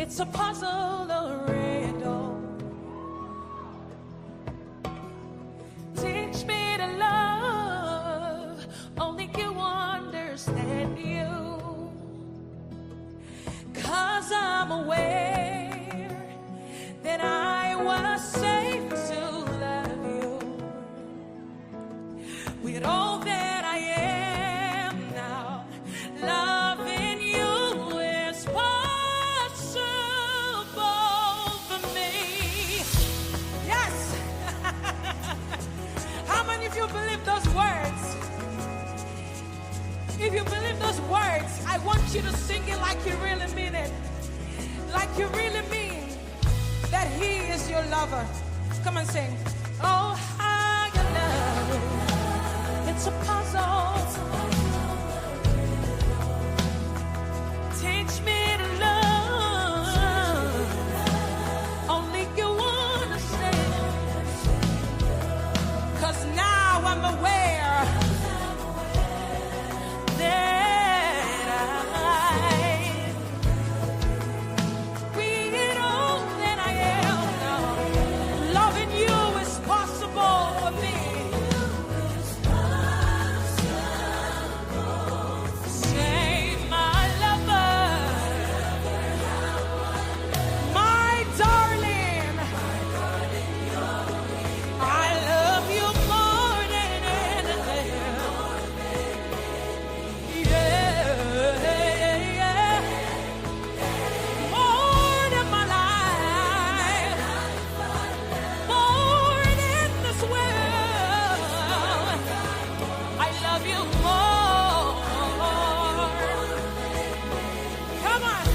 It's a puzzle, a riddle. Teach me to love, only you understand you. 'Cause I'm aware that I was safe to love you with all that I am now. Loving you is possible for me. Yes. How many of you believe those words? If you believe those words, I want you to sing it like you really mean it. Like you really mean that he is your lover. Come and sing. Oh, how you love. It's a puzzle. Teach me to love. Only you understand. 'Cause now I'm aware that I, with all that I am now, loving you is possible for me. Say, my lover, my darling, I love you more than anything. Yeah, more than my life, more than this world. I love you more. Come on,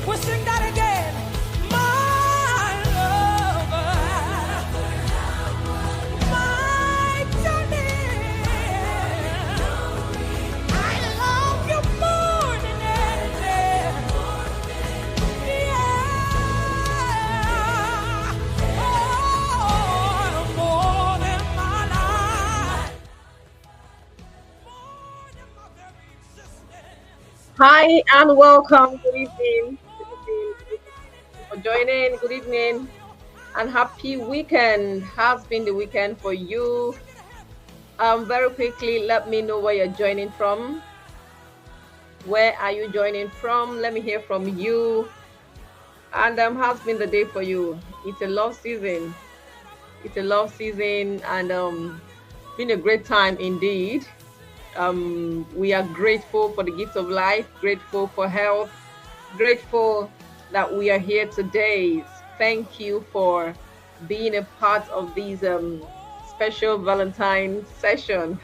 we'll sing that again. My lover, my darling, I love you more than anything. Yeah. Oh, more than my life, more than my very existence. Hi and welcome. Good evening. Good evening. Good evening. Thank you for joining. Good evening and happy weekend. How's been the weekend for you? Very quickly, let me know where you're joining from. Where are you joining from? Let me hear from you. And how's been the day for you? It's a love season. It's a love season, and been a great time indeed. We are grateful for the gift of life, grateful for health, grateful that we are here today. Thank you for being a part of this special Valentine session.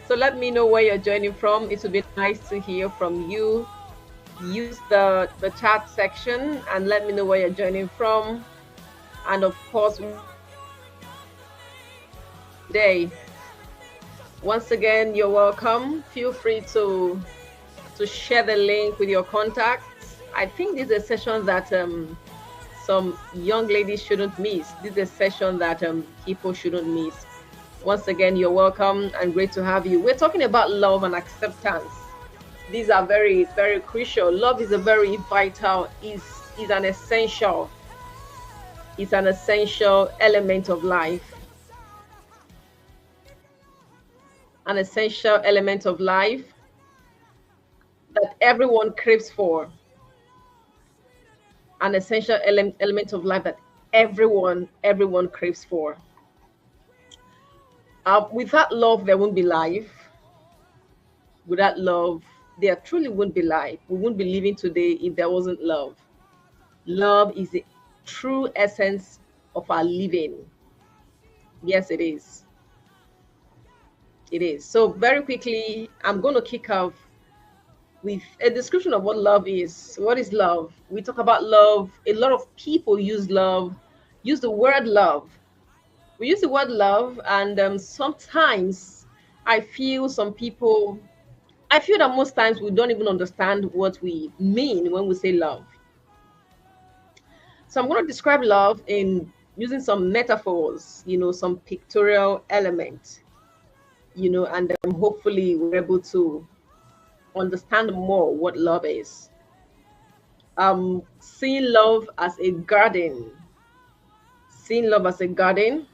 So let me know where you're joining from. It would be nice to hear from you. Use the chat section and let me know where you're joining from. And of course, today, once again, you're welcome. Feel free to share the link with your contacts. I think this is a session that some young ladies shouldn't miss. This is a session that people shouldn't miss. Once again, you're welcome and great to have you. We're talking about love and acceptance. These are very, very crucial. Love is a very vital, is an essential element of life. An essential element of life that everyone craves for. An essential element of life that everyone craves for. Without love, there won't be life. Without love, there truly won't be life. We wouldn't be living today if there wasn't love. Love is the true essence of our living. Yes, it is. It is. So very quickly, I'm going to kick off with a description of what love is. What is love? We talk about love. A lot of people use the word love. We use the word love, and sometimes I feel that most times we don't even understand what we mean when we say love. So I'm going to describe love in using some metaphors, some pictorial elements, and hopefully we're able to understand more what love is. Seeing love as a garden. Seeing love as a garden.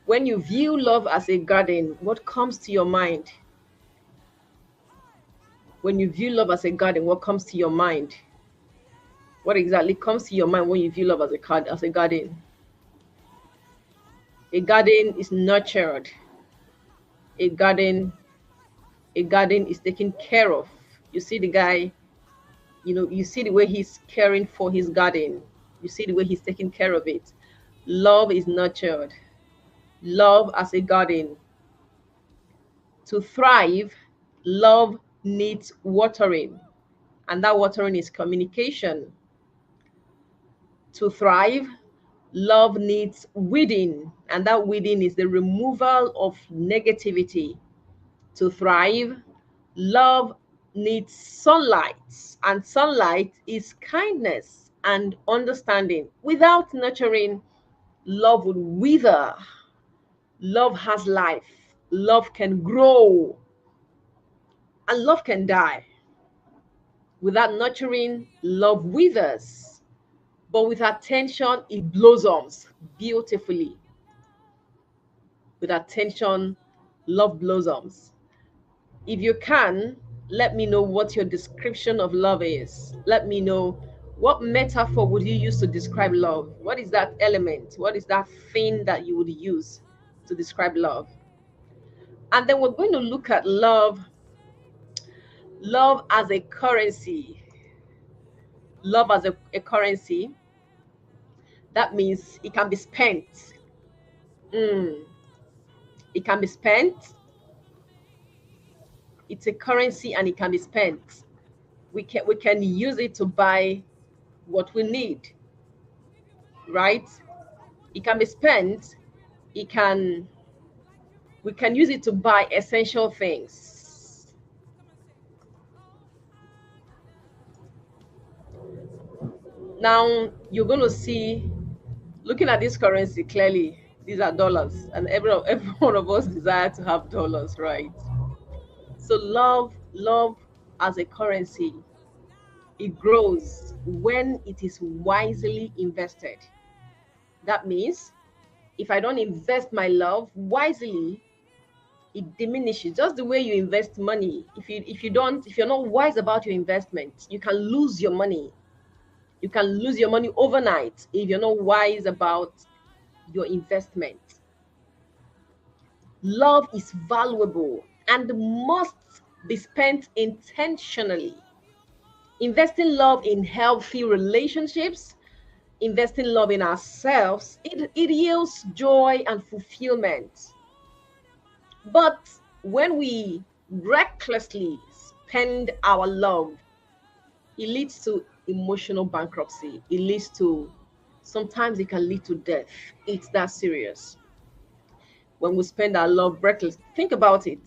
When you view love as a garden, what comes to your mind? When you view love as a garden, what comes to your mind? What exactly comes to your mind when you view love as a garden? A garden is nurtured. A garden, a garden is taken care of. You see the guy, you see the way he's caring for his garden. You see the way he's taking care of it. Love is nurtured. Love as a garden. To thrive, love needs watering, and that watering is communication. To thrive, love needs weeding, and that weeding is the removal of negativity. To thrive, love needs sunlight, and sunlight is kindness and understanding. Without nurturing, love would wither. Love has life, love can grow, and love can die. Without nurturing, love withers, but with attention, it blossoms beautifully. With attention, love blossoms. If you can, let me know what your description of love is. Let me know, what metaphor would you use to describe love? What is that element? What is that thing that you would use to describe love? And then we're going to look at love as a currency. Love as a currency. That means it can be spent. Mm, it can be spent. It's a currency and it can be spent. We can use it to buy what we need, right? It can be spent. It can We can use it to buy essential things. Now you're going to see, looking at this currency clearly, these are dollars, and every one of us desire to have dollars, right? So love as a currency, it grows when it is wisely invested. That means if I don't invest my love wisely, it diminishes. Just the way you invest money, if you're not wise about your investment, you can lose your money. You can lose your money overnight if you're not wise about your investment. Love is valuable and must be spent intentionally. Investing love in healthy relationships, investing love in ourselves, it yields joy and fulfillment. But when we recklessly spend our love, it leads to emotional bankruptcy. It leads to, sometimes it can lead to death. It's that serious. When we spend our love reckless, think about it.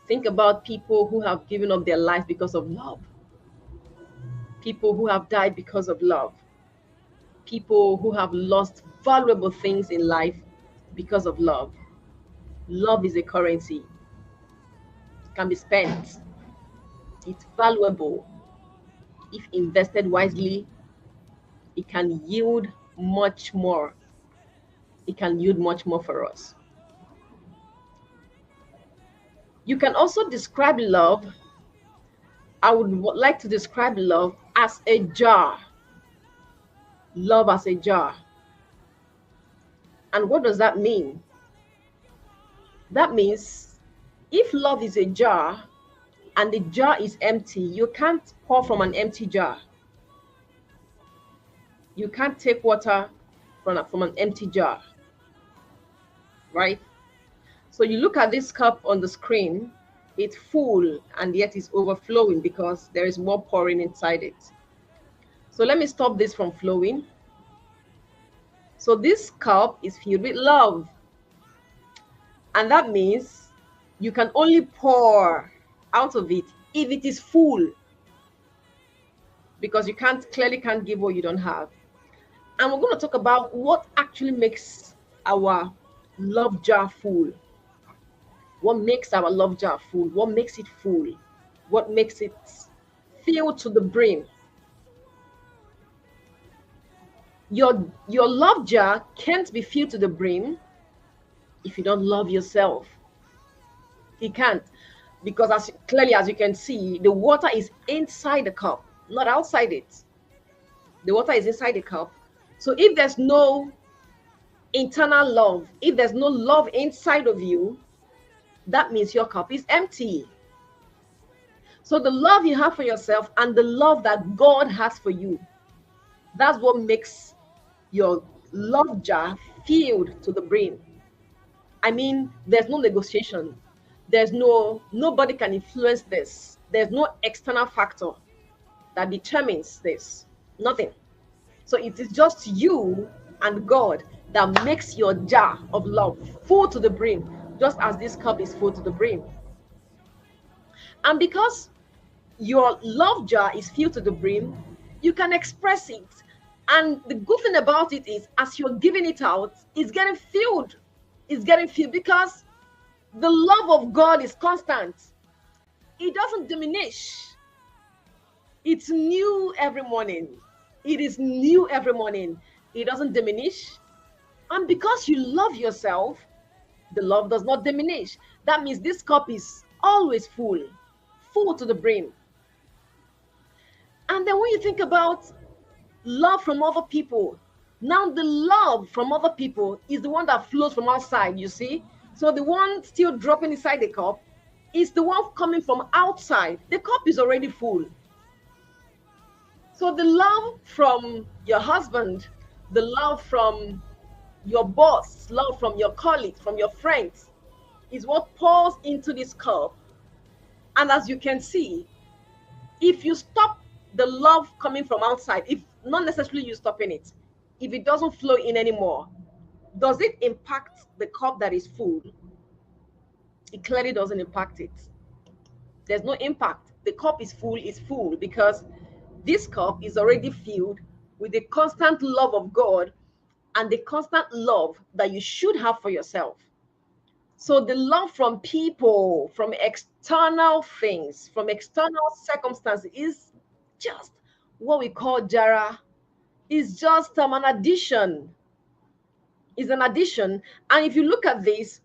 Think about people who have given up their life because of love, people who have died because of love, people who have lost valuable things in life because of love. Love is a currency, it can be spent, it's valuable. If invested wisely, it can yield much more. It can yield much more for us. You can also describe love. I would like to describe love as a jar. Love as a jar. And what does that mean? That means if love is a jar and the jar is empty, you can't pour from an empty jar. You can't take water from an empty jar, right? So you look at this cup on the screen, it's full and yet it's overflowing because there is more pouring inside it. So let me stop this from flowing. So this cup is filled with love. And that means you can only pour out of it if it is full, because you clearly can't give what you don't have. And we're going to talk about what actually makes our love jar full. What makes our love jar full? What makes it full? What makes it fill to the brim? Your love jar can't be filled to the brim if you don't love yourself. It can't, because as clearly as you can see, the water is inside the cup, not outside it. The water is inside the cup. So if there's no internal love, if there's no love inside of you, that means your cup is empty. So the love you have for yourself and the love that God has for you, that's what makes your love jar filled to the brim. I mean, there's no negotiation. Nobody can influence this. There's no external factor that determines this. Nothing. So it is just you and God that makes your jar of love full to the brim, just as this cup is full to the brim. And because your love jar is filled to the brim, you can express it. And the good thing about it is, as you're giving it out, it's getting filled. It's getting filled because the love of God is constant. It doesn't diminish. It's new every morning. It is new every morning. It doesn't diminish. And because you love yourself, the love does not diminish. That means this cup is always full to the brim. And then when you think about love from other people, now the love from other people is the one that flows from outside, you see? So the one still dropping inside the cup is the one coming from outside. The cup is already full. So the love from your husband, the love from your boss, love from your colleagues, from your friends, is what pours into this cup. And as you can see, if you stop the love coming from outside, if not necessarily you stopping it, if it doesn't flow in anymore, does it impact the cup that is full? It clearly doesn't impact it. There's no impact. The cup is full because this cup is already filled with the constant love of God and the constant love that you should have for yourself. So the love from people, from external things, from external circumstances is just what we call jara. Is just an addition. Is an addition. And if you look at this,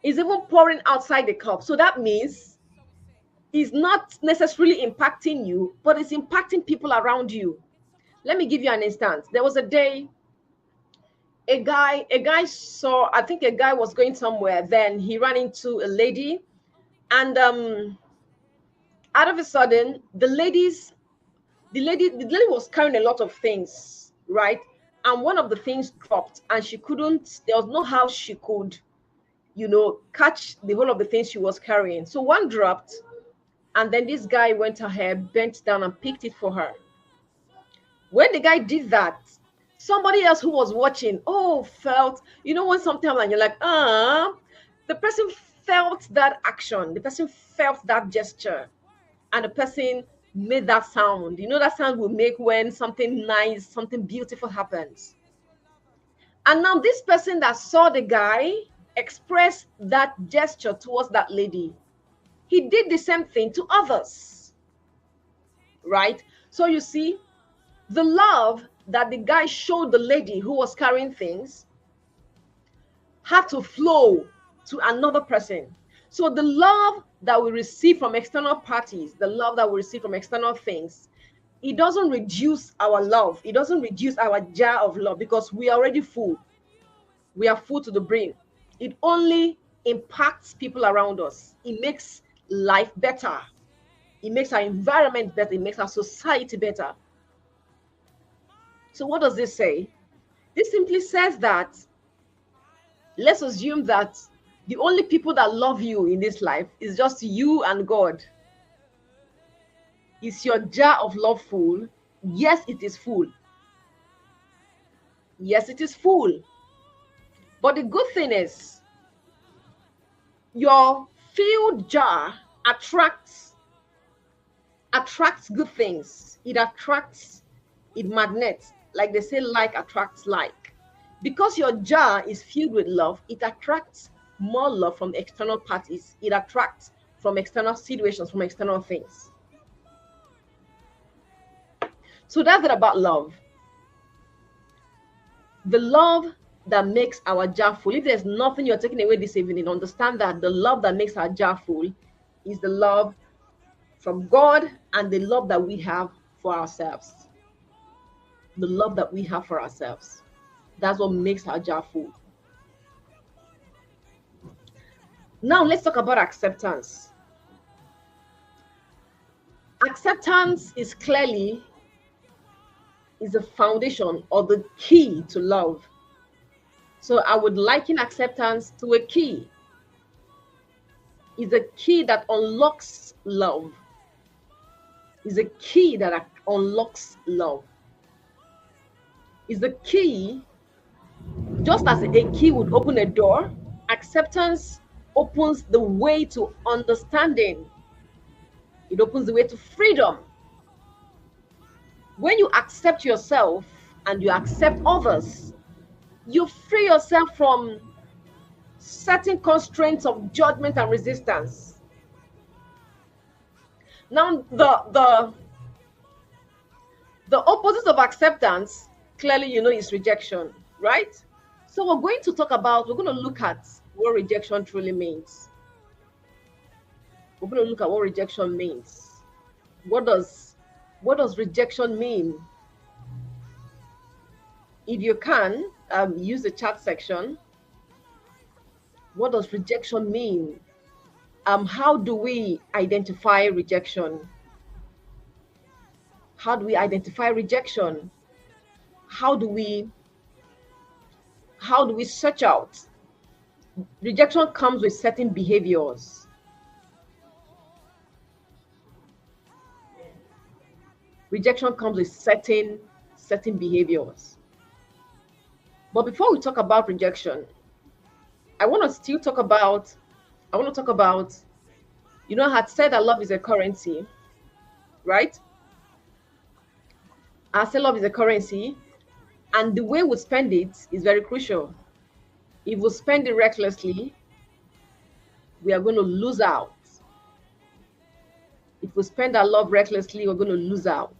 it's even pouring outside the cup. So that means it's not necessarily impacting you, but it's impacting people around you. Let me give you an instance. There was a day a guy saw, I think a guy was going somewhere, then he ran into a lady, and out of a sudden the lady was carrying a lot of things, right? And one of the things dropped, and there was no how she could, catch the whole of the things she was carrying. So one dropped, and then this guy went ahead, bent down and picked it for her. When the guy did that, somebody else who was watching, felt, when sometimes and you're like, the person felt that action, the person felt that gesture, and the person made that sound. That sound will make when something nice, something beautiful happens. And now this person that saw the guy express that gesture towards that lady, he did the same thing to others, right? So you see, the love that the guy showed the lady who was carrying things had to flow to another person. So the love that we receive from external parties, the love that we receive from external things, it doesn't reduce our love. It doesn't reduce our jar of love because we are already full. We are full to the brim. It only impacts people around us. It makes life better. It makes our environment better. It makes our society better. So what does this say? This simply says that, let's assume that the only people that love you in this life is just you and God. Is your jar of love full? Yes, it is full. Yes, it is full. But the good thing is, your filled jar attracts good things. It magnets. Like they say, like attracts like. Because your jar is filled with love, it attracts more love from external parties. It attracts from external situations, from external things. So that's it about love. The love that makes our jar full. If there's nothing you're taking away this evening, understand that the love that makes our jar full is the love from God and the love that we have for ourselves. The love that we have for ourselves. That's what makes our jar full. Now let's talk about acceptance. Acceptance is clearly the foundation or the key to love. So I would liken acceptance to a key. It's a key that unlocks love. It's a key that unlocks love. It's the key, just as a key would open a door, acceptance opens the way to understanding. It opens the way to freedom. When you accept yourself and you accept others, you free yourself from certain constraints of judgment and resistance. Now, the opposite of acceptance, clearly, is rejection, right? So we're going to look at what rejection truly means. We're going to look at what rejection means. What does rejection mean? If you can, use the chat section. What does rejection mean? How do we identify rejection? How do we identify rejection? How do we search out? Rejection comes with certain behaviors. Rejection comes with certain behaviors. But before we talk about rejection, I want to talk about, I had said that love is a currency, right? I said love is a currency, and the way we spend it is very crucial. If we spend it recklessly, we are going to lose out. If we spend our love recklessly, we're going to lose out.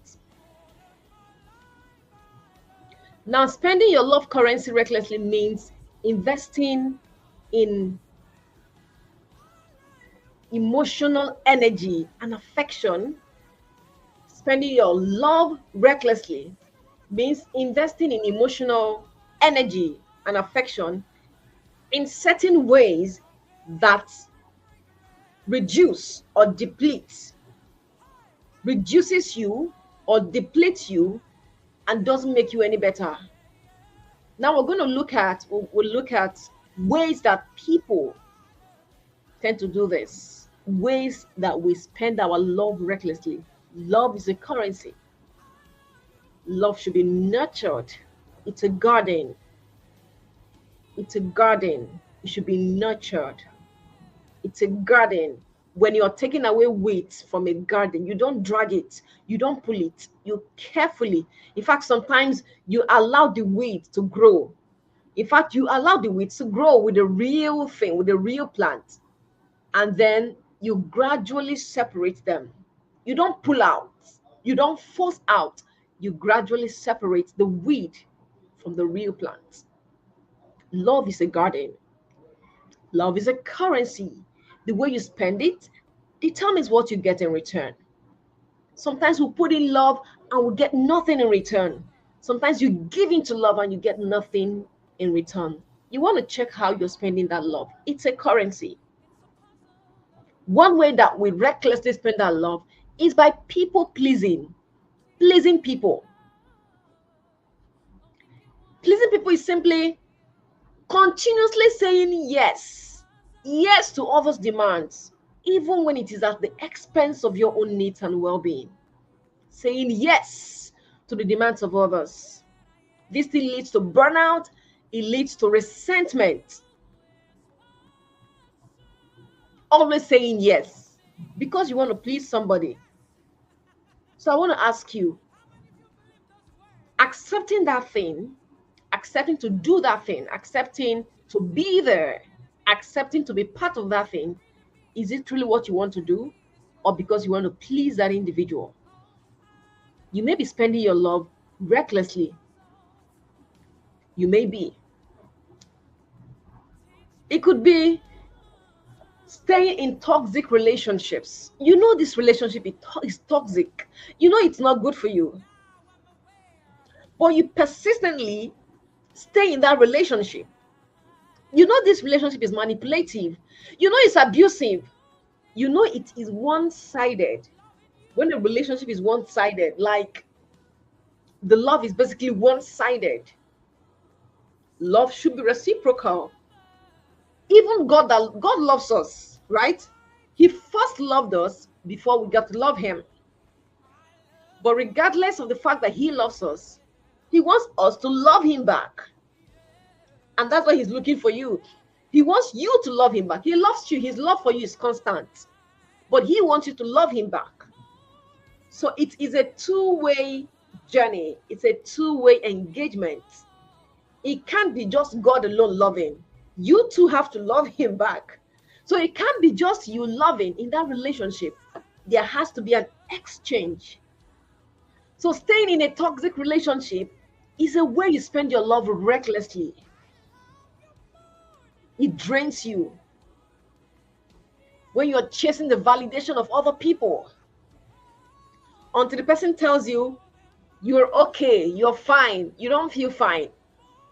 Now, spending your love currency recklessly means investing in emotional energy and affection. Spending your love recklessly means investing in emotional energy and affection in certain ways that reduces you or depletes you and doesn't make you any better. Now we're going to look at ways that people tend to do this, ways that we spend our love recklessly. Love is a currency. Love should be nurtured. It's a garden. It's a garden. It should be nurtured. It's a garden. When you're taking away weeds from a garden, you don't drag it, you don't pull it, you carefully. In fact, sometimes you allow the weeds to grow. In fact, you allow the weeds to grow with the real thing, with the real plant. And then you gradually separate them. You don't pull out, you don't force out, you gradually separate the weed from the real plant. Love is a garden. Love is a currency. The way you spend it determines what you get in return. Sometimes we put in love and we get nothing in return. Sometimes you give into love and you get nothing in return. You want to check how you're spending that love. It's a currency. One way that we recklessly spend our love is by people pleasing. Pleasing people. Pleasing people is simply continuously saying yes. Yes to others' demands, even when it is at the expense of your own needs and well-being. Saying yes to the demands of others. This thing leads to burnout. It leads to resentment. Always saying yes because you want to please somebody. So I want to ask you, accepting that thing, accepting to do that thing, accepting to be there, accepting to be part of that thing, is it truly what you want to do, or because you want to please that individual? You may be spending your love recklessly. You may be. It could be staying in toxic relationships. You know this relationship is toxic. You know it's not good for you. But you persistently stay in that relationship. You know this relationship is manipulative. You know it's abusive. You know it is one-sided. When a relationship is one-sided, like the love is basically one-sided. Love should be reciprocal. Even God loves us, right? He first loved us before we got to love him. But regardless of the fact that he loves us, he wants us to love him back. And that's why he's looking for you. He wants you to love him back. He loves you. His love for you is constant. But he wants you to love him back. So it is a two-way journey. It's a two-way engagement. It can't be just God alone loving. You two have to love him back. So it can't be just you loving in that relationship. There has to be an exchange. So staying in a toxic relationship is a way you spend your love recklessly. It drains you. When you're chasing the validation of other people, until the person tells you you're okay, you're fine, you don't feel fine,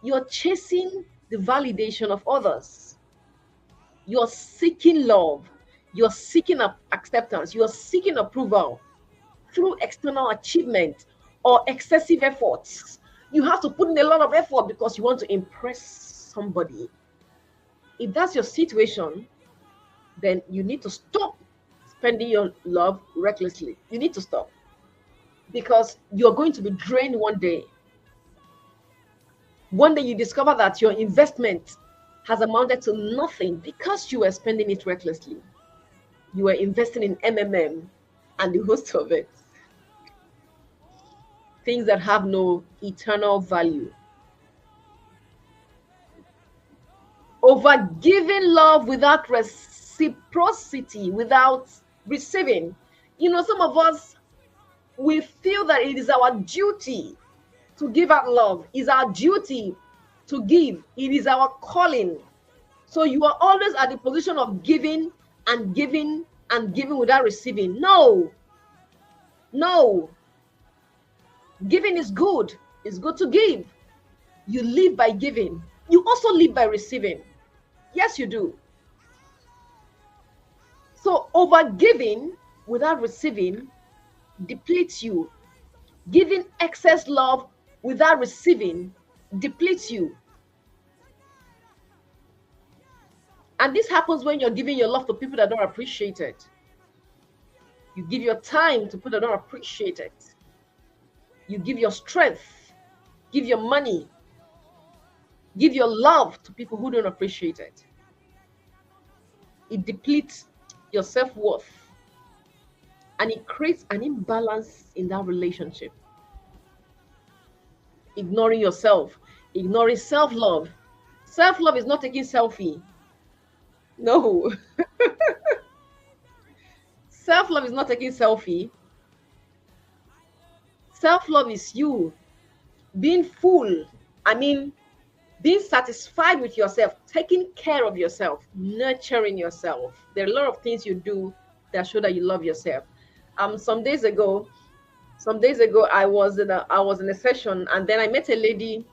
you're chasing the validation of others. You're seeking love. You're seeking acceptance. You're seeking approval through external achievement or excessive efforts. You have to put in a lot of effort because you want to impress somebody. If that's your situation, then you need to stop spending your love recklessly. You need to stop, because you're going to be drained one day. One day you discover that your investment has amounted to nothing because you were spending it recklessly. You were investing in MMM and the host of it. Things that have no eternal value. Over giving love without reciprocity, without receiving. You know, some of us, we feel that it is our duty to give out love. It's our duty to give. It is our calling. So you are always at the position of giving and giving and giving without receiving. No. Giving is good. It's good to give. You live by giving. You also live by receiving. Yes, you do. So over giving without receiving depletes you. Giving excess love without receiving depletes you. And this happens when you're giving your love to people that don't appreciate it. You give your time to people that don't appreciate it. You give your strength, give your money, give your love to people who don't appreciate it. It depletes your self-worth, and it creates an imbalance in that relationship. Ignoring yourself, ignoring self-love. Self-love is not taking selfie. No. Self-love is not taking selfie. Self-love is you being full. Being satisfied with yourself, taking care of yourself, nurturing yourself. There are a lot of things you do that show that you love yourself. Some days ago, I was in a session, and then I met a lady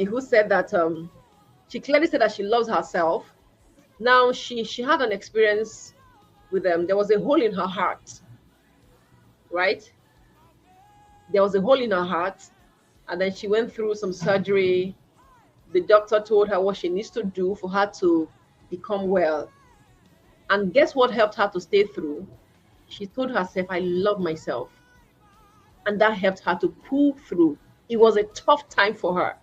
who said that she clearly said that she loves herself. Now she had an experience with them. There was a hole in her heart, right? There was a hole in her heart, and then she went through some surgery. The doctor told her what she needs to do for her to become well. And guess what helped her to stay through? She told herself, I love myself. And that helped her to pull through. It was a tough time for her,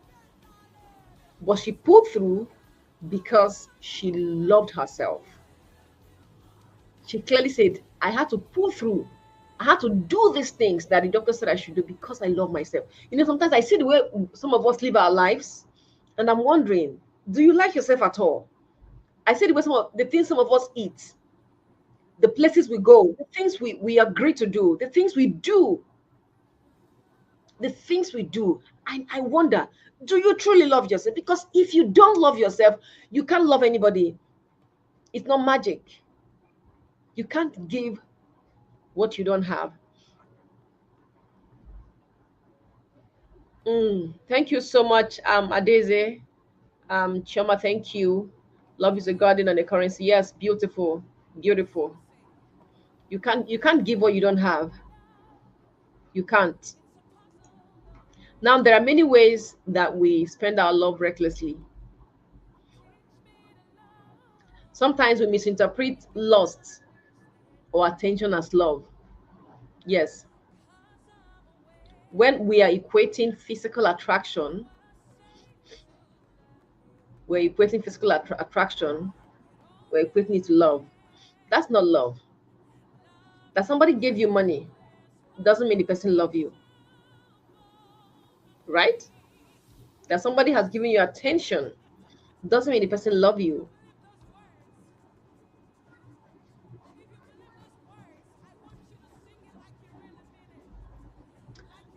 but she pulled through because she loved herself. She clearly said, I had to pull through. I had to do these things that the doctor said I should do because I love myself. You know, sometimes I see the way some of us live our lives, and I'm wondering, do you like yourself at all? I see the way the things some of us eat, the places we go, the things we agree to do, the things we do. I wonder, do you truly love yourself? Because if you don't love yourself, you can't love anybody. It's not magic. You can't give what you don't have. Thank you so much, Adeze. Choma, thank you. Love is a garden and a currency. Yes, beautiful, beautiful. You can't give what you don't have. You can't. Now there are many ways that we spend our love recklessly. Sometimes we misinterpret lust or attention as love. Yes. When we are equating physical attraction, we're equating physical attraction, we're equating it to love. That's not love. That somebody gave you money doesn't mean the person love you, right? That somebody has given you attention doesn't mean the person love you.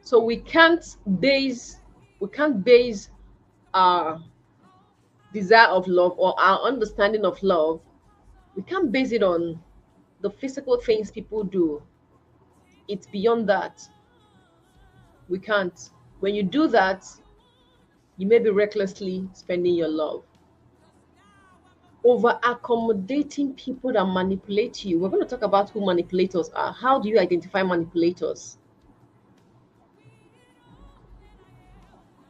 So we can't base our desire of love or our understanding of love, we can't base it on the physical things people do. It's beyond that. We can't. When you do that, you may be recklessly spending your love. Over accommodating people that manipulate you. We're going to talk about who manipulators are. How do you identify manipulators?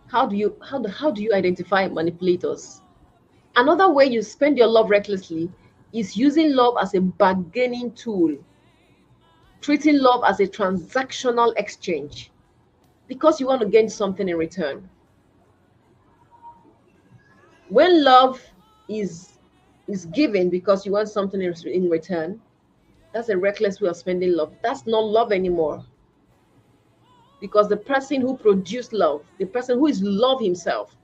How do you identify manipulators? Another way you spend your love recklessly is using love as a bargaining tool, treating love as a transactional exchange because you want to gain something in return. When love is is given because you want something in return, that's a reckless way of spending love. That's not love anymore. Because the person who produced love, the person who is love himself,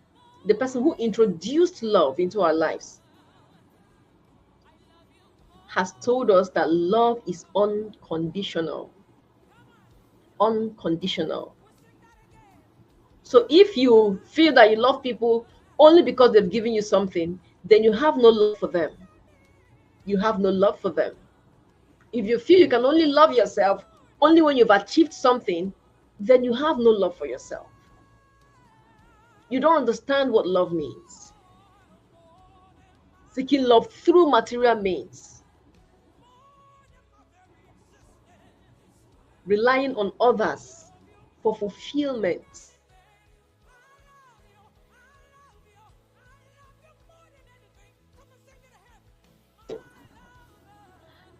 the person who introduced love into our lives, has told us that love is unconditional. Unconditional. So if you feel that you love people only because they've given you something, then you have no love for them. You have no love for them. If you feel you can only love yourself only when you've achieved something, then you have no love for yourself. You don't understand what love means. Seeking love through material means, relying on others for fulfillment.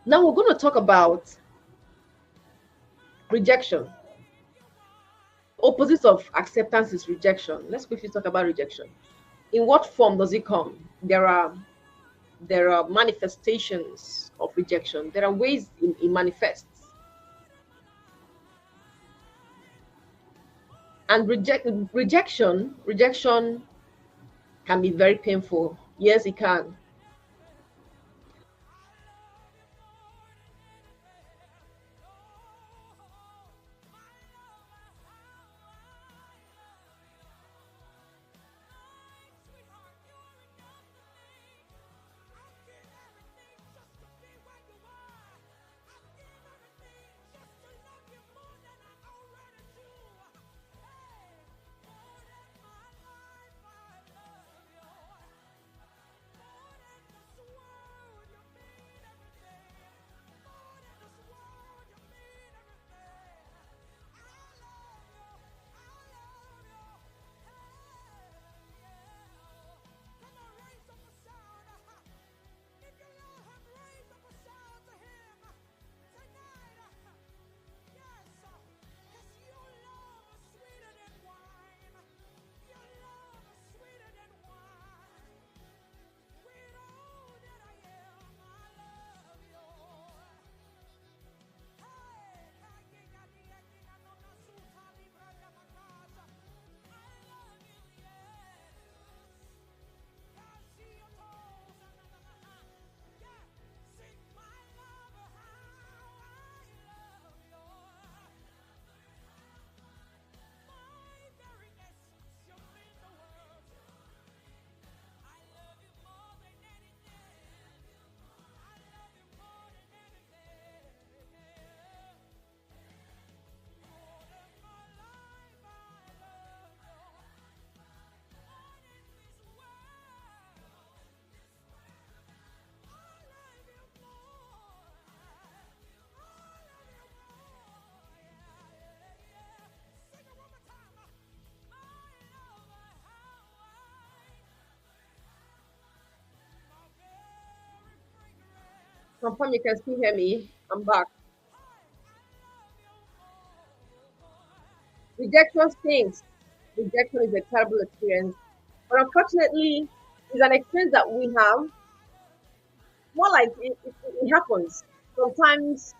Now we're going to talk about rejection. Opposite of acceptance is rejection. Let's quickly talk about rejection. In what form does it come? There are manifestations of rejection. There are ways it manifests. And rejection can be very painful. Yes, it can. confirm you can still hear me. I'm back. Rejection stings. Rejection is a terrible experience. But unfortunately, it's an experience that we have. More like it happens. Sometimes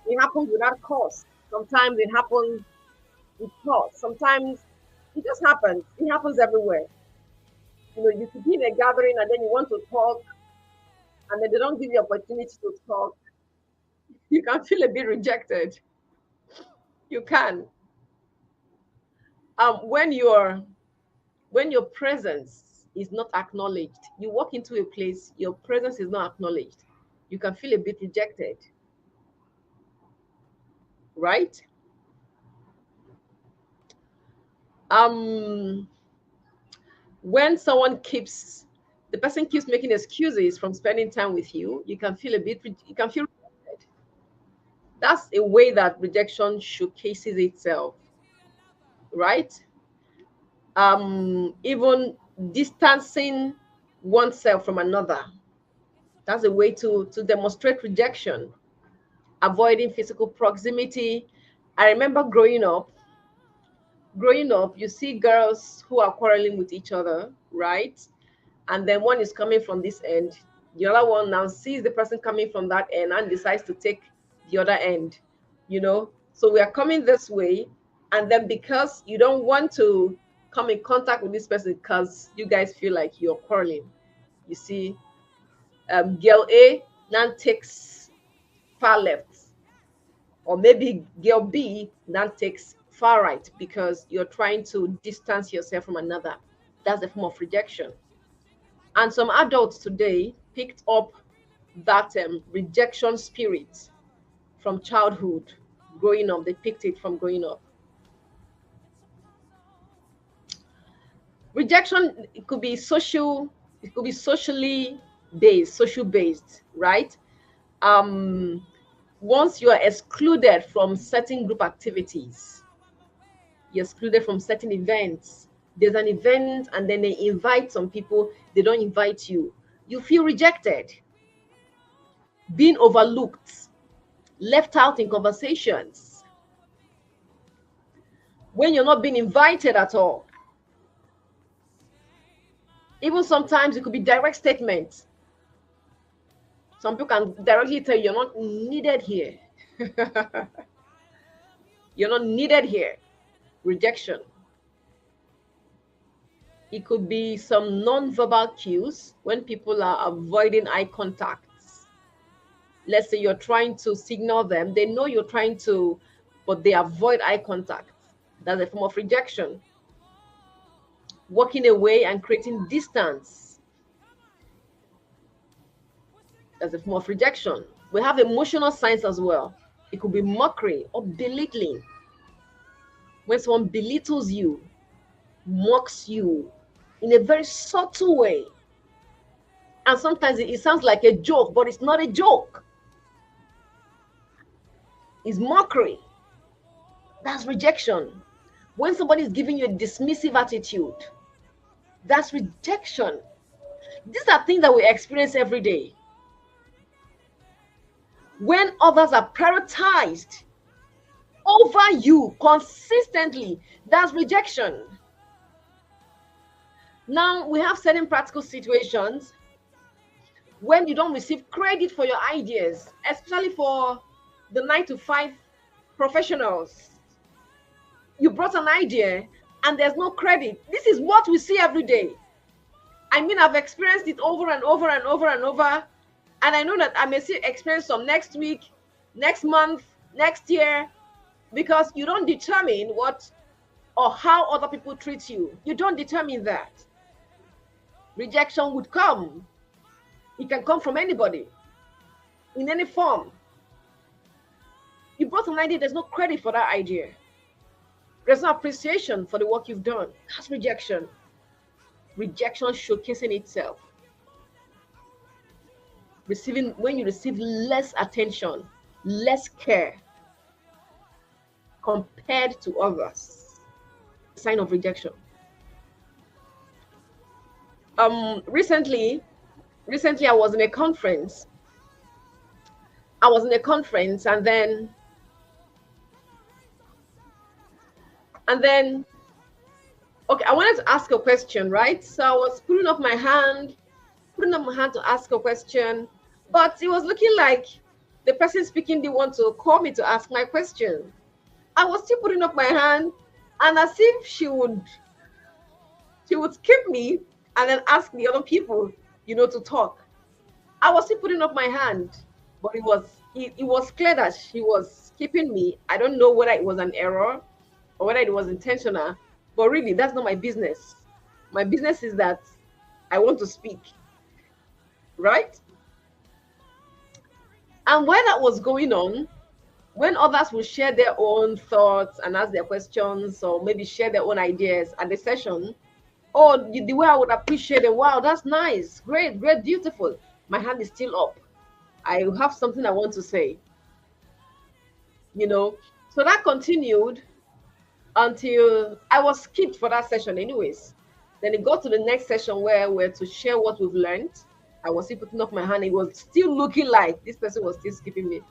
it happens without cause. Sometimes it happens with cause. Sometimes it just happens. It happens everywhere. You could be in a gathering and then you want to talk, and then they don't give you opportunity to talk. You can feel a bit rejected. You can. When your presence is not acknowledged, you walk into a place, your presence is not acknowledged, you can feel a bit rejected, right? um when the person keeps making excuses from spending time with you, you can feel rejected. That's a way that rejection showcases itself, right? Even distancing oneself from another, that's a way to demonstrate rejection. Avoiding physical proximity. I remember growing up, you see girls who are quarreling with each other, right? And then one is coming from this end, the other one now sees the person coming from that end and decides to take the other end, so we are coming this way, and then because you don't want to come in contact with this person because you guys feel like you're quarreling, you see, girl A now takes far left, or maybe girl B now takes far right because you're trying to distance yourself from another. That's a form of rejection. And some adults today picked up that rejection spirit from childhood, growing up. They picked it from growing up. Rejection, it could be social based, right? Um, Once you are excluded from certain group activities, you're excluded from certain events. There's an event and then they invite some people, they don't invite you. You feel rejected, being overlooked, left out in conversations. When you're not being invited at all. Even sometimes it could be direct statements. Some people can directly tell you you're not needed here. You're not needed here. Rejection. It could be some non-verbal cues when people are avoiding eye contacts. Let's say you're trying to signal them, they know you're trying to, but they avoid eye contact. That's a form of rejection. Walking away and creating distance. That's a form of rejection. We have emotional signs as well. It could be mockery or belittling. When someone belittles you, mocks you in a very subtle way. And sometimes it sounds like a joke, but it's not a joke. It's mockery. That's rejection. When somebody is giving you a dismissive attitude, that's rejection. These are things that we experience every day. When others are prioritized over you consistently, that's rejection. Now, we have certain practical situations when you don't receive credit for your ideas, especially for the 9 to 5 professionals. You brought an idea and there's no credit. This is what we see every day. I mean, I've experienced it over and over and over and over. And I know that I may see experience some next week, next month, next year, because you don't determine what or how other people treat you. You don't determine that. Rejection would come. It can come from anybody, in any form. You brought an idea, there's no credit for that idea. There's no appreciation for the work you've done. That's rejection. Rejection showcasing itself. When you receive less attention, less care compared to others, sign of rejection. Recently I was in a conference I was in a conference, and then okay, I wanted to ask a question, right? So I was putting up my hand to ask a question, but it was looking like the person speaking didn't want to call me to ask my question. I was still putting up my hand, and as if she would skip me and then ask the other people, to talk. I was still putting up my hand, but it was clear that she was skipping me. I don't know whether it was an error or whether it was intentional, but really that's not my business. My business is that I want to speak, right? And while that was going on, when others will share their own thoughts and ask their questions or maybe share their own ideas at the session, oh, the way I would appreciate it, wow, that's nice, great, great, beautiful. My hand is still up. I have something I want to say, you know. So that continued until I was skipped for that session, anyways. Then it got to the next session where we're to share what we've learned. I was still putting up my hand. It was still looking like this person was still skipping me.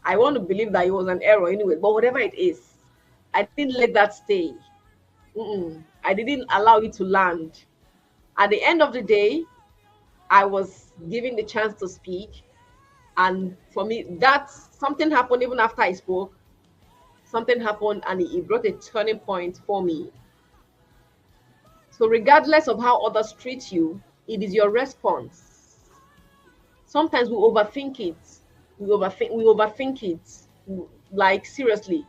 I want to believe that it was an error anyway, but whatever it is, I didn't let that stay. I didn't allow it to land. At the end of the day, I was given the chance to speak. And for me, that something happened even after I spoke. Something happened and it brought a turning point for me. So, regardless of how others treat you, it is your response. Sometimes we overthink it. We overthink it. Like, seriously,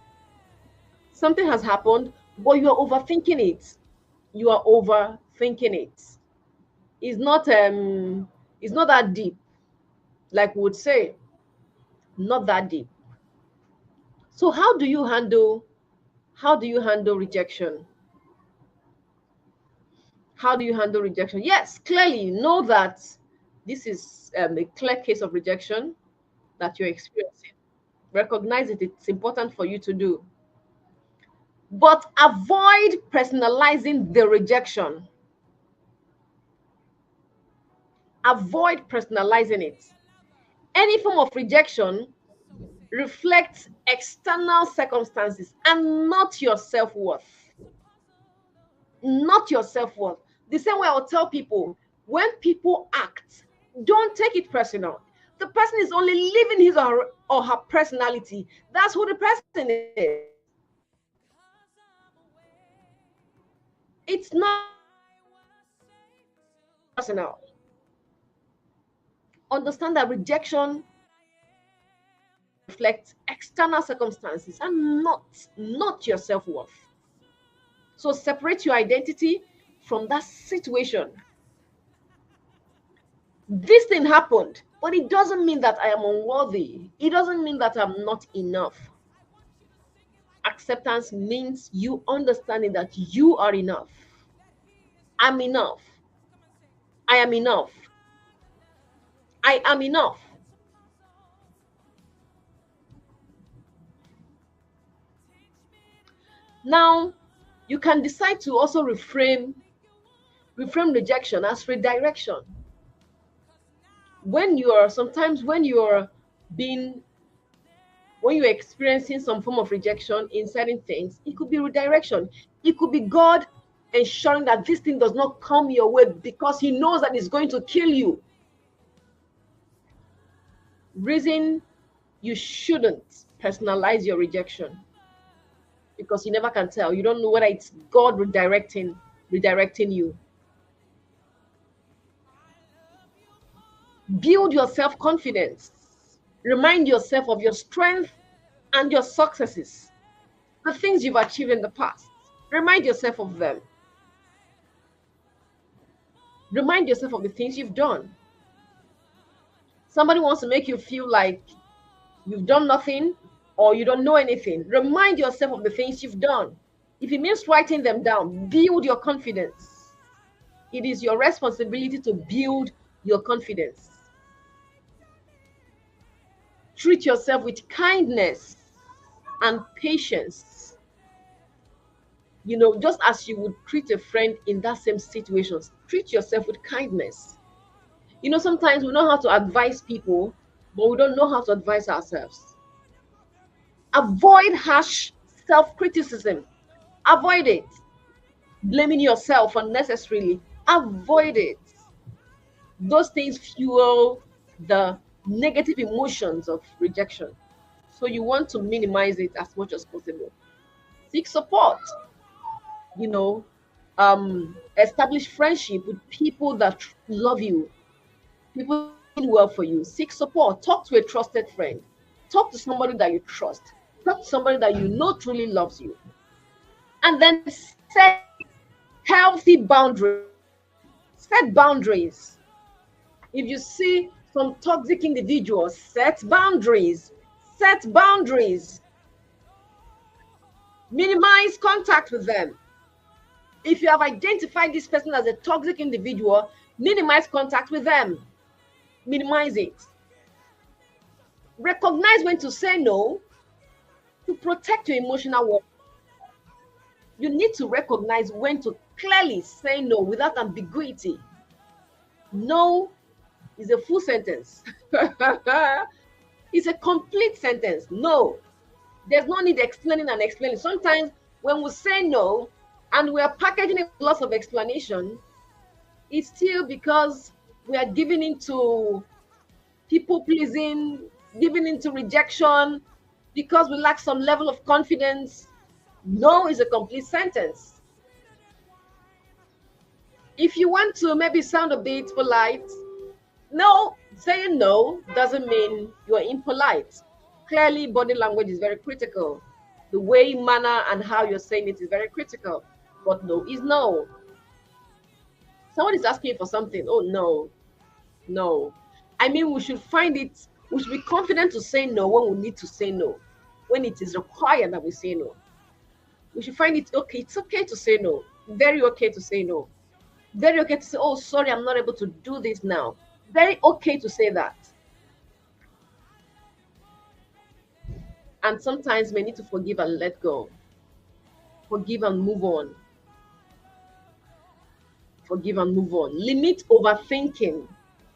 something has happened, but you are overthinking it. You are overthinking it. It's not that deep, like we would say, not that deep. So how do you handle rejection? How do you handle rejection? Yes, clearly know that this is a clear case of rejection that you're experiencing. Recognize it. It's important for you to do. But avoid personalizing the rejection. Avoid personalizing it. Any form of rejection reflects external circumstances and not your self-worth. Not your self-worth. The same way I will tell people, when people act, don't take it personal. The person is only living his or her personality. That's who the person is. It's not personal. Understand that rejection reflects external circumstances and not your self-worth. So separate your identity from that situation. This thing happened, but it doesn't mean that I am unworthy. It doesn't mean that I'm not enough. Acceptance means you understanding that you are enough. I'm enough. I am enough. I am enough. Now, you can decide to also reframe rejection as redirection. Being when you're experiencing some form of rejection in certain things, it could be redirection. It could be God ensuring that this thing does not come your way because He knows that it's going to kill you. Reason you shouldn't personalize your rejection, because you never can tell. You don't know whether it's God redirecting you. Build your self-confidence. Remind yourself of your strength and your successes, the things you've achieved in the past. Remind yourself of them. Remind yourself of the things you've done. Somebody wants to make you feel like you've done nothing or you don't know anything. Remind yourself of the things you've done. If it means writing them down, build your confidence. It is your responsibility to build your confidence. Treat yourself with kindness and patience. Just as you would treat a friend in that same situation, treat yourself with kindness. Sometimes we know how to advise people, but we don't know how to advise ourselves. Avoid harsh self-criticism. Avoid it. Blaming yourself unnecessarily. Avoid it. Those things fuel the negative emotions of rejection. So you want to minimize it as much as possible. Seek support, you know, establish friendship with people that love you, people that mean well for you. Seek support. Talk to a trusted friend. Talk to somebody that you trust. Talk to somebody that you know truly loves you. And then set healthy boundaries. Set boundaries. If you see some toxic individuals, set boundaries. Set boundaries. Minimize contact with them. If you have identified this person as a toxic individual, minimize contact with them. Minimize it. Recognize when to say no to protect your emotional well. You need to recognize when to clearly say no without ambiguity. No is a full sentence. It's a complete sentence. No. There's no need explaining and explaining. Sometimes when we say no and we are packaging it with lots of explanation, it's still because we are giving into people pleasing, giving into rejection, because we lack some level of confidence. No is a complete sentence. If you want to maybe sound a bit polite, no, saying no doesn't mean you're impolite. Clearly, body language is very critical. The way, manner, and how you're saying it is very critical. But no is no. Someone is asking you for something. Oh, no, no. I mean, we should find it, we should be confident to say no when we need to say no, when it is required that we say no. We should find it okay. It's okay to say no. Very okay to say no. Very okay to say, oh, sorry, I'm not able to do this now. Very okay to say that. And sometimes we need to forgive and let go. Forgive and move on. Forgive and move on. Limit overthinking.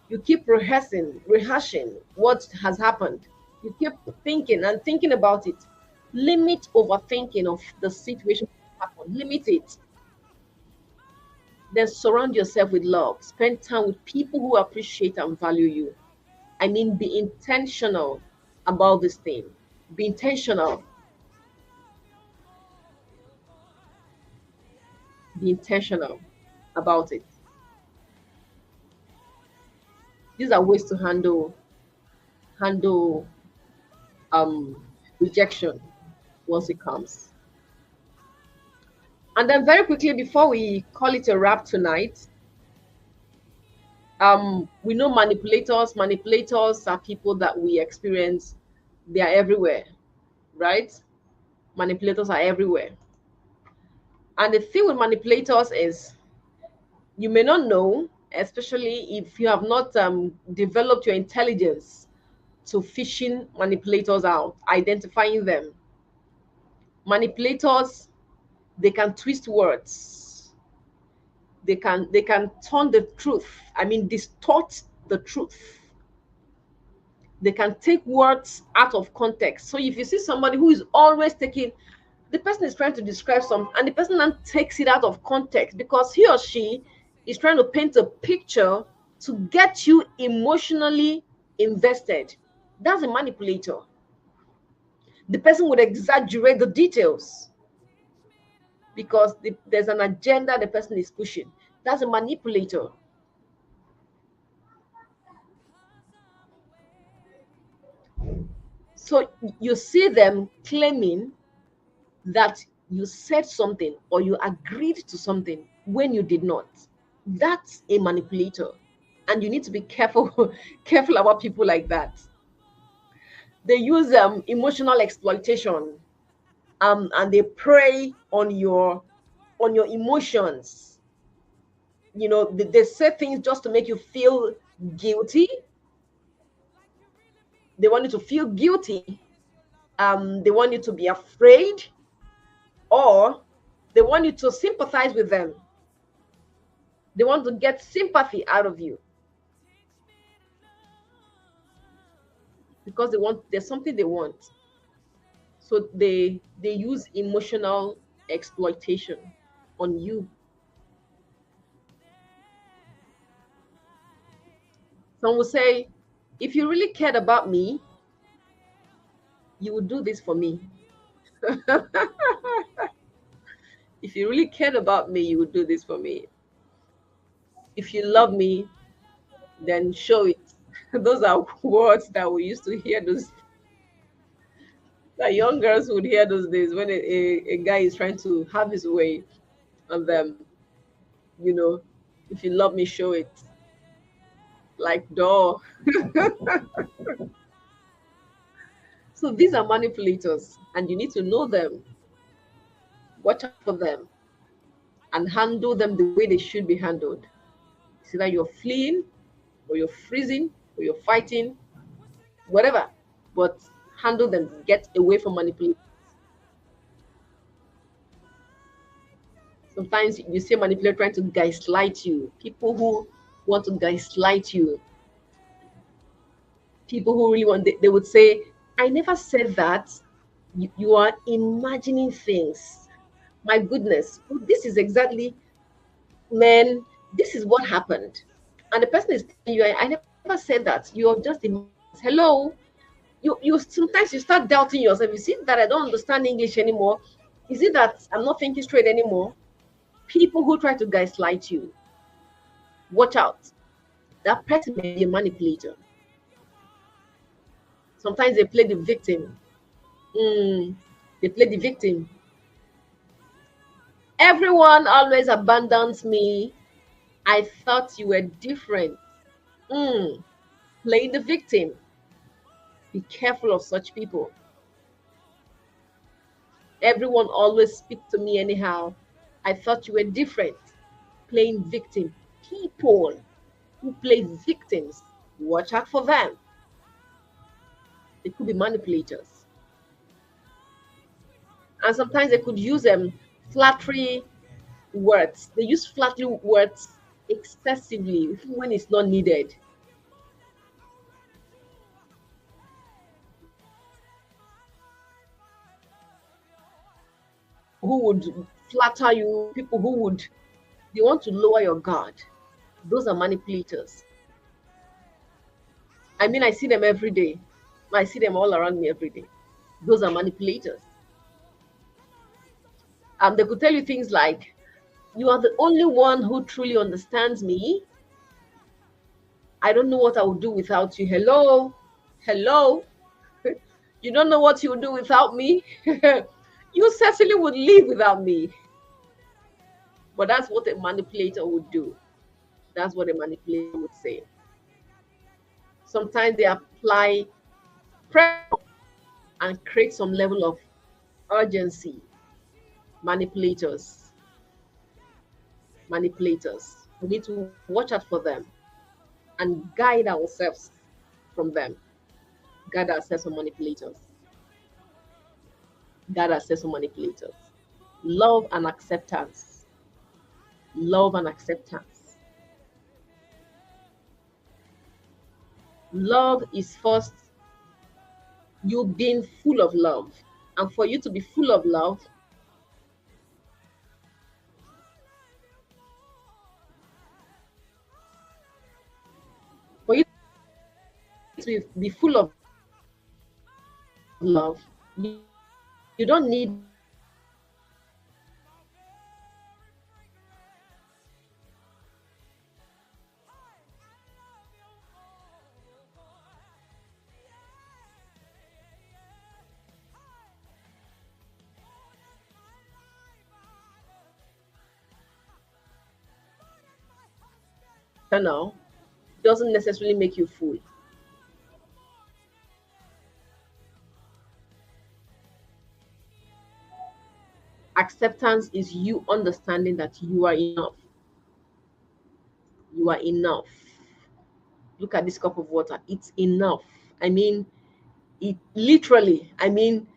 You keep rehashing what has happened. You keep thinking and thinking about it. Limit overthinking of the situation that happened. Limit it. Then surround yourself with love. Spend time with people who appreciate and value you. I mean, be intentional about this thing. Be intentional. Be intentional about it. These are ways to handle um rejection once it comes. And then very quickly before we call it a wrap tonight, we know manipulators. Manipulators are people that we experience. They are everywhere, right? Manipulators are everywhere. And the thing with manipulators is you may not know, especially if you have not developed your intelligence to fishing manipulators out, identifying them. Manipulators, they can twist words. They can turn the truth. I mean, distort the truth. They can take words out of context. So if you see somebody who is always taking, the person is trying to describe something and the person then takes it out of context because he or she is trying to paint a picture to get you emotionally invested. That's a manipulator. The person would exaggerate the details because there's an agenda the person is pushing. That's a manipulator. So you see them claiming that you said something or you agreed to something when you did not. That's a manipulator. And you need to be careful, careful about people like that. They use emotional exploitation, and they prey on your emotions. You know, they say things just to make you feel guilty. They want you to feel guilty. They want you to be afraid, or they want you to sympathize with them. They want to get sympathy out of you. because there's something they want. So they use emotional exploitation on you. Some will say, if you really cared about me, you would do this for me. If you really cared about me, you would do this for me. If you love me, then show it. Those are words that we used to hear those that young girls would hear those days when a guy is trying to have his way on them. You know, if you love me, show it. Like door. So these are manipulators, and you need to know them, watch out for them, and handle them the way they should be handled. It's either you're fleeing, or you're freezing, or you're fighting, whatever. But handle them. Get away from manipulation. Sometimes you see a manipulator trying to gaslight you. People who want to gaslight you, people who really want, they would say, I never said that. You are imagining things. My goodness, this is exactly, man, this is what happened. And the person is telling you, I never said that. You're just imagining. Hello? You sometimes you start doubting yourself. Is it that I don't understand English anymore? Is it that I'm not thinking straight anymore? People who try to gaslight you, watch out. That person may be a manipulator. Sometimes they play the victim. Mm, they play the victim. Everyone always abandons me. I thought you were different. Mm, playing the victim. Be careful of such people. Everyone always speaks to me anyhow. I thought you were different. Playing victim. People who play victims, watch out for them. They could be manipulators. And sometimes they could use flattery words. They use flattery words excessively when it's not needed. Who would flatter you, people who would, they want to lower your guard. Those are manipulators. I mean, I see them every day. I see them all around me every day. Those are manipulators. They could tell you things like, you are the only one who truly understands me. I don't know what I would do without you. Hello? Hello? You don't know what you would do without me? You certainly would live without me. But that's what a manipulator would do. That's what a manipulator would say. Sometimes they apply pressure and create some level of urgency. Manipulators. Manipulators. We need to watch out for them and guide ourselves from them. Guide ourselves from manipulators. Guide ourselves from manipulators. Love and acceptance. Love and acceptance. Love is first you being full of love. And for you to be full of love, for you to be full of love, you don't need now doesn't necessarily make you full. Acceptance is you understanding that you are enough. You are enough. Look at this cup of water. It's enough. I mean, it literally, I mean,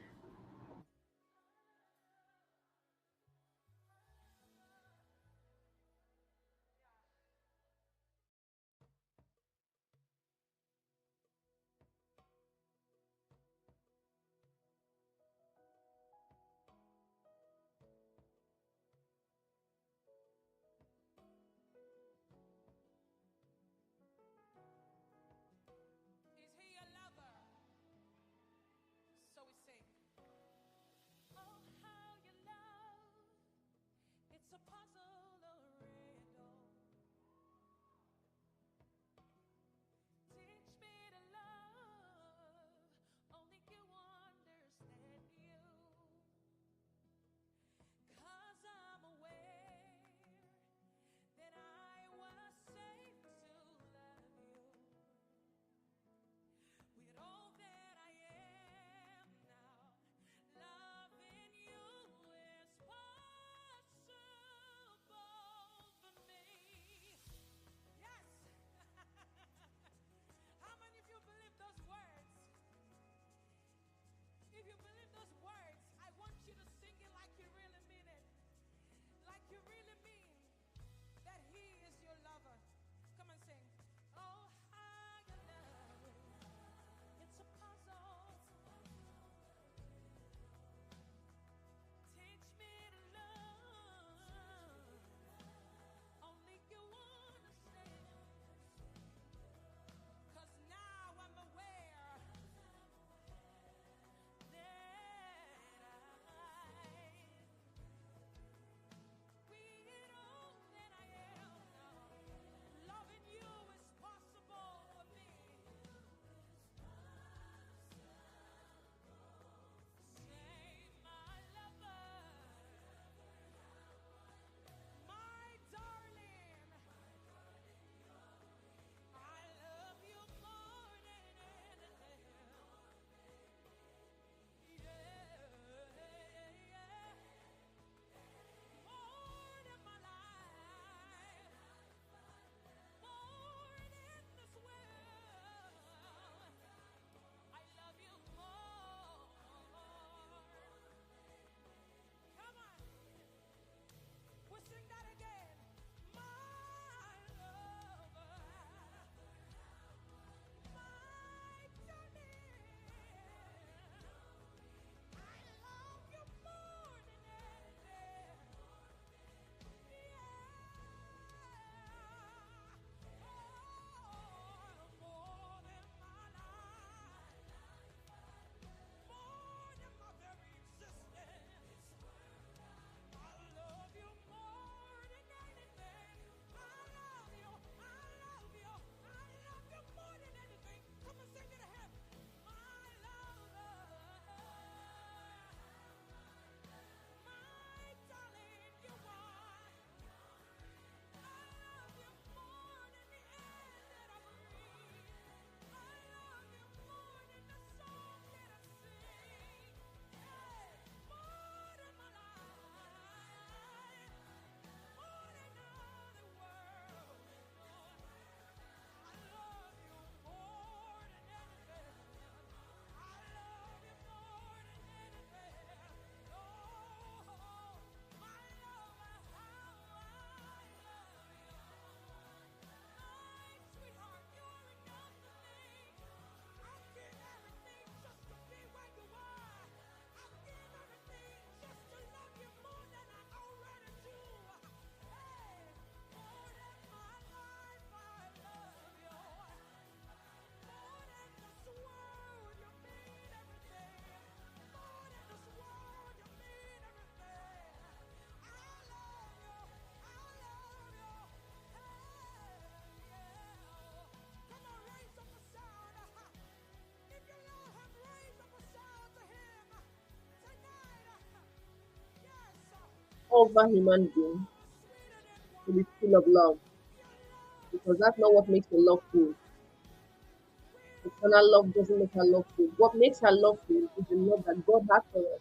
other human being to be full of love, because that's not what makes a love full. Eternal love doesn't make her love full. What makes her love full is the love that God has for us,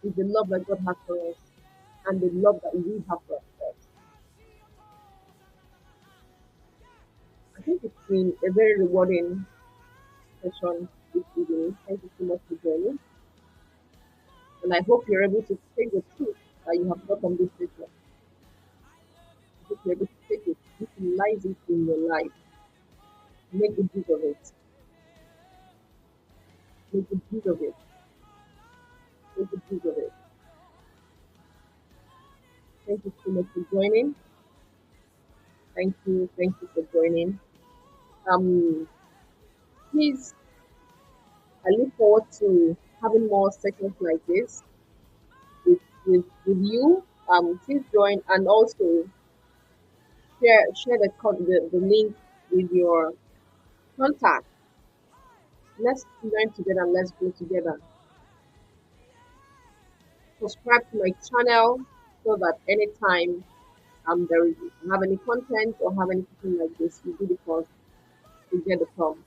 is the love that God has for us, and the love that we have for ourselves. I think it's been a very rewarding session this evening. Thank you so much for joining, and I hope you're able to take the truth that you have got from this session. I hope you're able to take it, utilize it in your life, make good use of it, make good use of it, make good use of it. Thank you so much for joining. Thank you for joining. Um, Please, I look forward to having more sessions like this with you. Please join, and also share the link with your contact. Let's learn together and let's grow together. Subscribe to my channel so that anytime there is have any content or have anything like this, you do the first to get the prompt.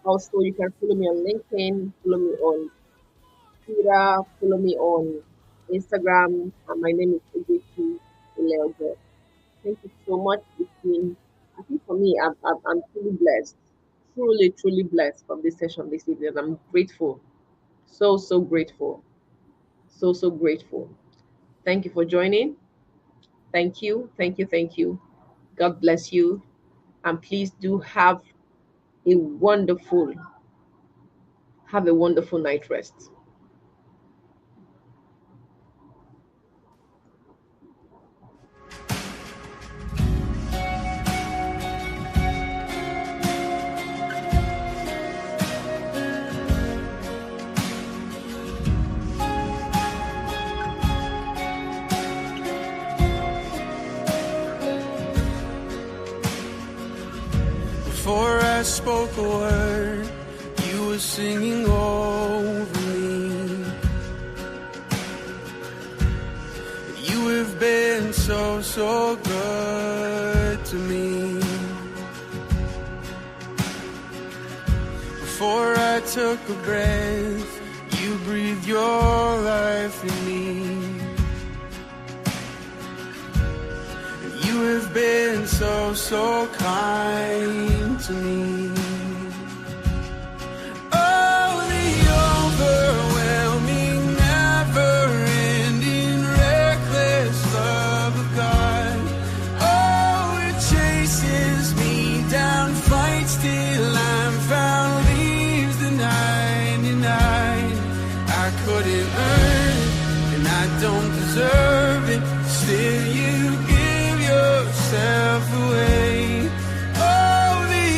Also, you can follow me on LinkedIn, follow me on Twitter, follow me on Instagram. And my name is Ogechi Ileojo. Thank you so much. It's been, I think for me, I'm truly blessed, truly blessed from this session this evening. I'm grateful, so grateful, so grateful. Thank you for joining. Thank you. God bless you, and please do a wonderful, have a wonderful night rest. Before I spoke a word, you were singing over me. You have been so good to me. Before I took a breath, you breathed your life in me. You have been so kind to me. Oh, the overwhelming, never-ending, reckless love of God. Oh, it chases me down, fights till I'm found, leaves the 99. I couldn't earn it, and I don't deserve it. Still, you give yourself away. Oh, the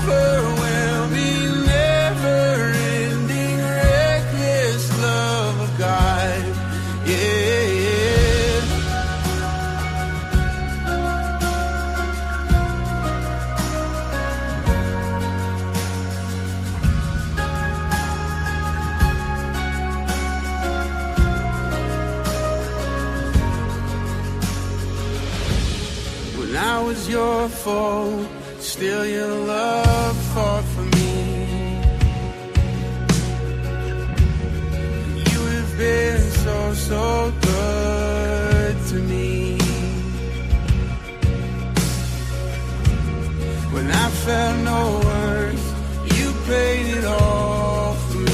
overwhelming, never-ending, reckless love of God. Yeah. When I was your foe, still your love fought for me. You have been so good to me. When I felt no worth, you paid it all for me.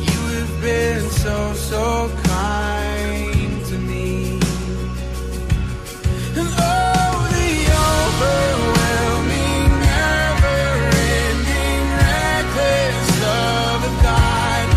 You have been so kind to me. And oh, the overwhelming, never-ending, reckless love of God.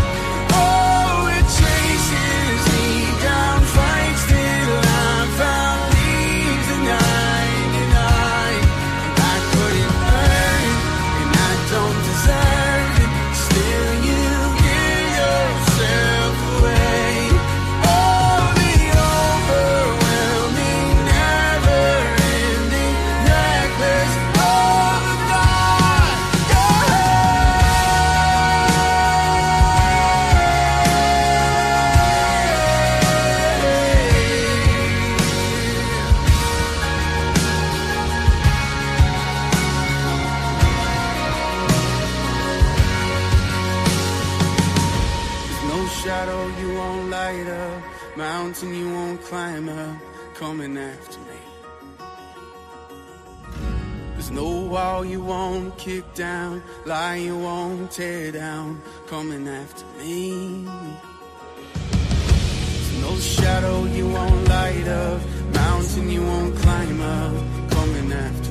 mountain you won't climb up, coming after me. There's no wall you won't kick down, lie you won't tear down, coming after me. There's no shadow you won't light up, mountain you won't climb up, coming after me.